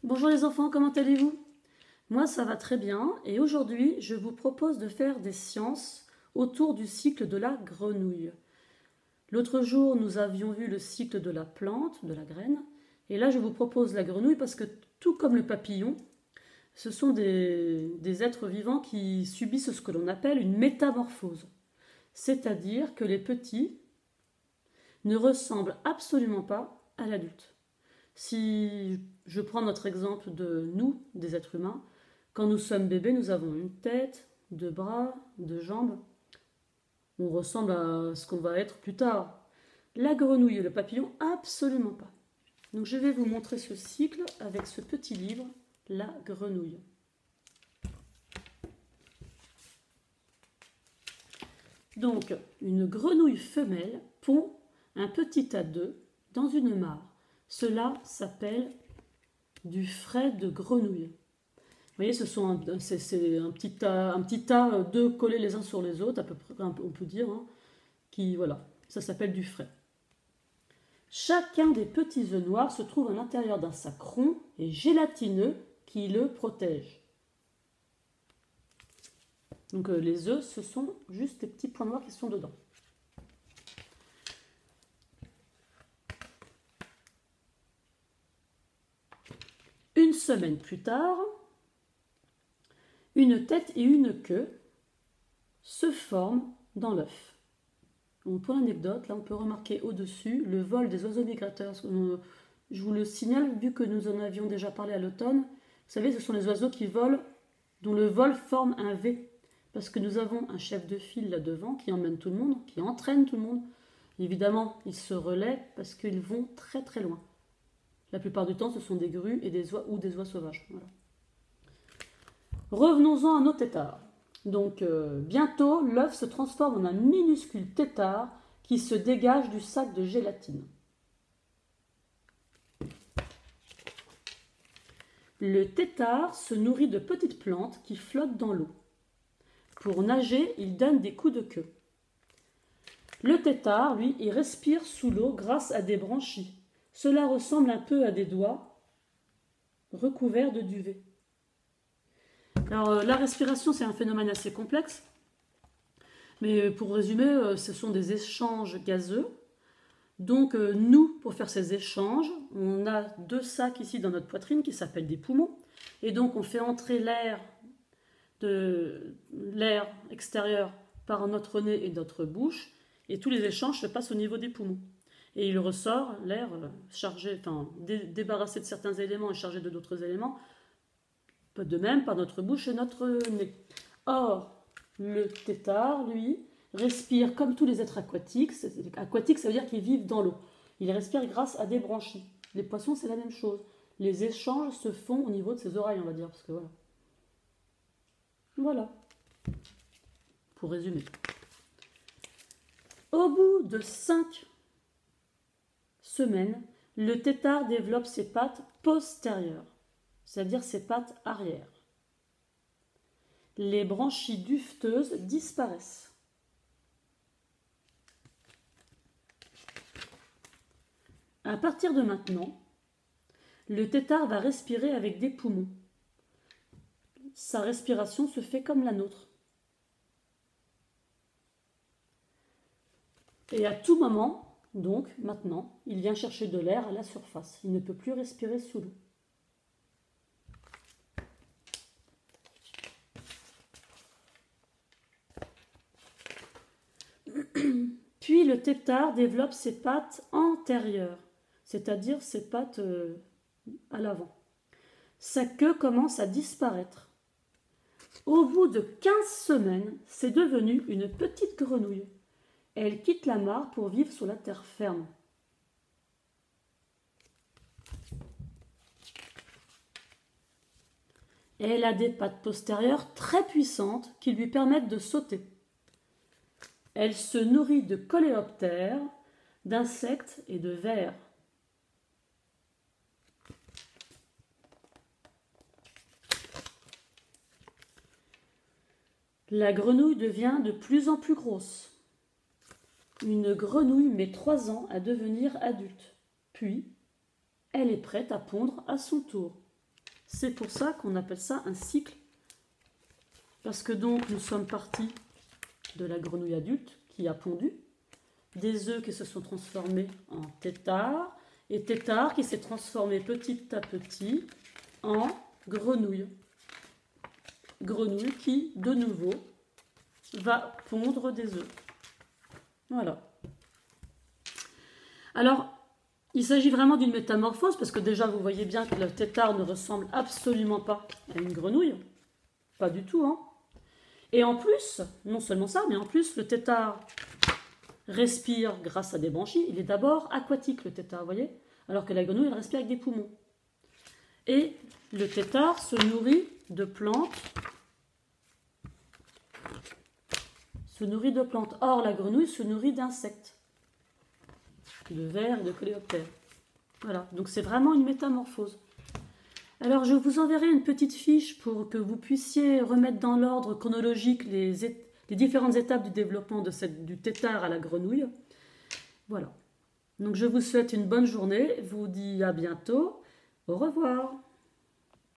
Bonjour les enfants, comment allez-vous? Moi ça va très bien et aujourd'hui je vous propose de faire des sciences autour du cycle de la grenouille. L'autre jour nous avions vu le cycle de la plante, de la graine, et là je vous propose la grenouille parce que tout comme le papillon, ce sont des êtres vivants qui subissent ce que l'on appelle une métamorphose. C'est-à-dire que les petits ne ressemblent absolument pas à l'adulte. Si je prends notre exemple de nous, des êtres humains, quand nous sommes bébés, nous avons une tête, deux bras, deux jambes. On ressemble à ce qu'on va être plus tard. La grenouille et le papillon, absolument pas. Donc je vais vous montrer ce cycle avec ce petit livre, La grenouille. Donc, une grenouille femelle pond un petit à deux dans une mare. Cela s'appelle du frai de grenouille. Vous voyez, c'est un petit tas, deux collés les uns sur les autres, à peu près, on peut dire, hein, voilà, ça s'appelle du frai. Chacun des petits œufs noirs se trouve à l'intérieur d'un sac rond et gélatineux qui le protège. Donc les œufs, ce sont juste des petits points noirs qui sont dedans. Une semaine plus tard, une tête et une queue se forment dans l'œuf. Pour l'anecdote, là on peut remarquer au-dessus le vol des oiseaux migrateurs. Je vous le signale, vu que nous en avions déjà parlé à l'automne, vous savez, ce sont les oiseaux qui volent, dont le vol forme un V. Parce que nous avons un chef de file là devant qui emmène tout le monde, qui entraîne tout le monde. Évidemment, ils se relaient parce qu'ils vont très très loin. La plupart du temps, ce sont des grues et des oies sauvages. Voilà. Revenons-en à nos têtards. Donc, bientôt, l'œuf se transforme en un minuscule tétard qui se dégage du sac de gélatine. Le tétard se nourrit de petites plantes qui flottent dans l'eau. Pour nager, il donne des coups de queue. Le tétard, lui, il respire sous l'eau grâce à des branchies. Cela ressemble un peu à des doigts recouverts de duvet. Alors, la respiration, c'est un phénomène assez complexe. Mais pour résumer, ce sont des échanges gazeux. Donc, nous, pour faire ces échanges, on a deux sacs ici dans notre poitrine qui s'appellent des poumons. Et donc, on fait entrer l'air extérieur par notre nez et notre bouche. Et tous les échanges se passent au niveau des poumons. Et il ressort l'air chargé, débarrassé de certains éléments et chargé de d'autres éléments, de même par notre bouche et notre nez. Or, le tétard, lui, respire comme tous les êtres aquatiques. Aquatique, ça veut dire qu'ils vivent dans l'eau. Il respire grâce à des branchies. Les poissons, c'est la même chose. Les échanges se font au niveau de ses oreilles, on va dire, parce que voilà. Voilà, pour résumer. Au bout de 5 semaines, le tétard développe ses pattes postérieures, c'est-à-dire ses pattes arrière. Les branchies duveteuses disparaissent. À partir de maintenant, le tétard va respirer avec des poumons. Sa respiration se fait comme la nôtre. Et à tout moment, donc maintenant, il vient chercher de l'air à la surface. Il ne peut plus respirer sous l'eau. Puis le tétard développe ses pattes antérieures, c'est-à-dire ses pattes à l'avant. Sa queue commence à disparaître. Au bout de 15 semaines, c'est devenu une petite grenouille. Elle quitte la mare pour vivre sur la terre ferme. Elle a des pattes postérieures très puissantes qui lui permettent de sauter. Elle se nourrit de coléoptères, d'insectes et de vers. La grenouille devient de plus en plus grosse. Une grenouille met 3 ans à devenir adulte. Puis, elle est prête à pondre à son tour. C'est pour ça qu'on appelle ça un cycle. Parce que donc nous sommes partis de la grenouille adulte qui a pondu, des œufs qui se sont transformés en tétard, et tétard qui s'est transformé petit à petit en grenouille. Grenouille qui, de nouveau, va pondre des œufs. Voilà. Alors, il s'agit vraiment d'une métamorphose, parce que déjà, vous voyez bien que le tétard ne ressemble absolument pas à une grenouille. Pas du tout, hein. Et en plus, non seulement ça, mais en plus, le tétard respire grâce à des branchies. Il est d'abord aquatique, le tétard, vous voyez, alors que la grenouille, elle respire avec des poumons. Et le tétard se nourrit de plantes. Or, la grenouille se nourrit d'insectes, de vers et de coléoptères. Voilà, donc c'est vraiment une métamorphose. Alors, je vous enverrai une petite fiche pour que vous puissiez remettre dans l'ordre chronologique les différentes étapes du développement du tétard à la grenouille. Voilà. Donc, je vous souhaite une bonne journée. Je vous dis à bientôt. Au revoir.